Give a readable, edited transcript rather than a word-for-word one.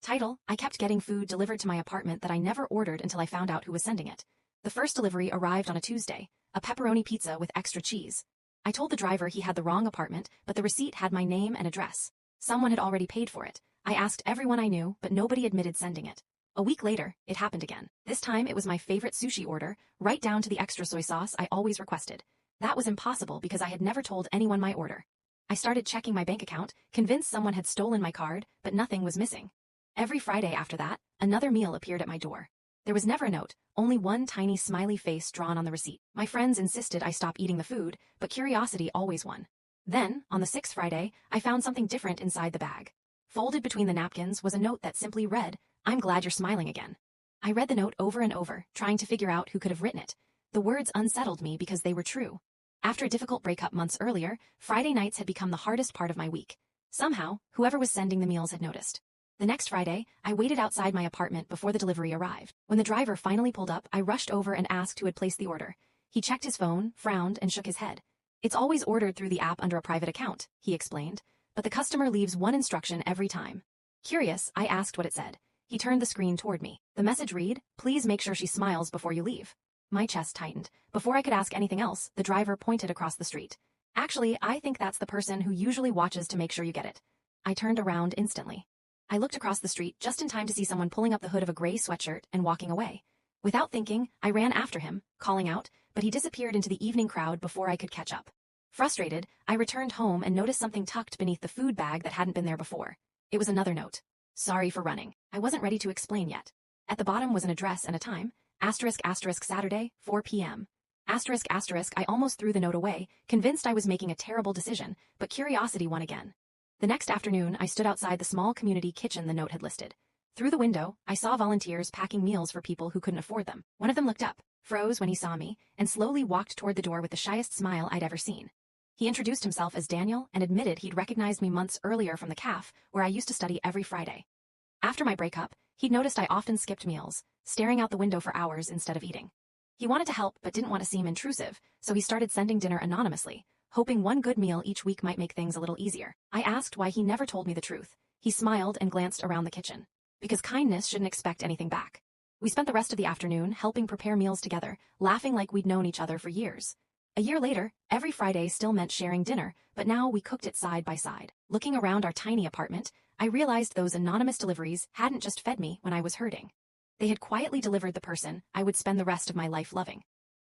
Title: I kept getting food delivered to my apartment that I never ordered until I found out who was sending it. The first delivery arrived on a Tuesday, a pepperoni pizza with extra cheese. I told the driver he had the wrong apartment, but the receipt had my name and address. Someone had already paid for it. I asked everyone I knew, but nobody admitted sending it. A week later, it happened again. This time it was my favorite sushi order, right down to the extra soy sauce I always requested. That was impossible because I had never told anyone my order. I started checking my bank account, convinced someone had stolen my card, but nothing was missing. Every Friday after that, another meal appeared at my door. There was never a note, only one tiny smiley face drawn on the receipt. My friends insisted I stop eating the food, but curiosity always won. Then, on the sixth Friday, I found something different inside the bag. Folded between the napkins was a note that simply read, "I'm glad you're smiling again." I read the note over and over, trying to figure out who could have written it. The words unsettled me because they were true. After a difficult breakup months earlier, Friday nights had become the hardest part of my week. Somehow, whoever was sending the meals had noticed. The next Friday, I waited outside my apartment before the delivery arrived. When the driver finally pulled up, I rushed over and asked who had placed the order. He checked his phone, frowned, and shook his head. "It's always ordered through the app under a private account," he explained, "but the customer leaves one instruction every time." Curious, I asked what it said. He turned the screen toward me. The message read, "Please make sure she smiles before you leave." My chest tightened. Before I could ask anything else, the driver pointed across the street. "Actually, I think that's the person who usually watches to make sure you get it." I turned around instantly. I looked across the street just in time to see someone pulling up the hood of a gray sweatshirt and walking away. Without thinking, I ran after him, calling out, but he disappeared into the evening crowd before I could catch up. Frustrated, I returned home and noticed something tucked beneath the food bag that hadn't been there before. It was another note. "Sorry for running." I wasn't ready to explain yet. At the bottom was an address and a time, *** Saturday, 4 p.m. ***. I almost threw the note away, convinced I was making a terrible decision, but curiosity won again. The next afternoon, I stood outside the small community kitchen the note had listed. Through the window, I saw volunteers packing meals for people who couldn't afford them. One of them looked up, froze when he saw me, and slowly walked toward the door with the shyest smile I'd ever seen. He introduced himself as Daniel and admitted he'd recognized me months earlier from the CAF, where I used to study every Friday. After my breakup, he'd noticed I often skipped meals, staring out the window for hours instead of eating. He wanted to help but didn't want to seem intrusive, so he started sending dinner anonymously, hoping one good meal each week might make things a little easier. I asked why he never told me the truth. He smiled and glanced around the kitchen. Because kindness shouldn't expect anything back. We spent the rest of the afternoon helping prepare meals together, laughing like we'd known each other for years. A year later, every Friday still meant sharing dinner, but now we cooked it side by side. Looking around our tiny apartment, I realized those anonymous deliveries hadn't just fed me when I was hurting. They had quietly delivered the person I would spend the rest of my life loving.